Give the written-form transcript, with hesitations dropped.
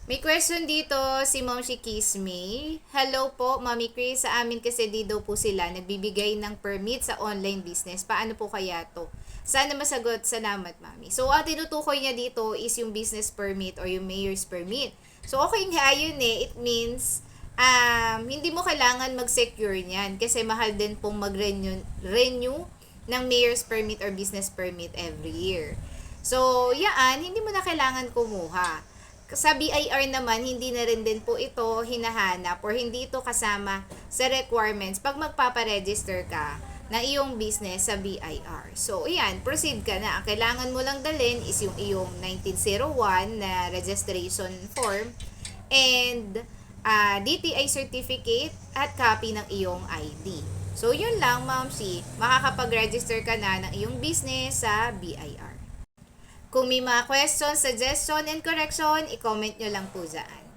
May question dito si Ma'am Shikisme. Hello po, Mami Chris. Sa amin kasi di daw po sila nagbibigay ng permit sa online business. Paano po kaya to? Sana masagot. Salamat, Mami. So, ang tinutukoy niya dito is yung business permit or yung mayor's permit. So, okay nga yun eh. It means, hindi mo kailangan mag-secure niyan kasi mahal din pong mag-renew ng mayor's permit or business permit every year. So, yaan, hindi mo na kailangan kumuha. Sa BIR naman, hindi na rin din po ito hinahanap or hindi ito kasama sa requirements pag magpaparegister ka ng iyong business sa BIR. So, ayan, proceed ka na. Ang kailangan mo lang dalhin is yung iyong 1901 na registration form and DTI certificate at copy ng iyong ID. So, yun lang, Ma'am Si. Makakapag-register ka na ng iyong business sa BIR. Kung may mga questions, suggestion, and correction, i-comment nyo lang po dyan.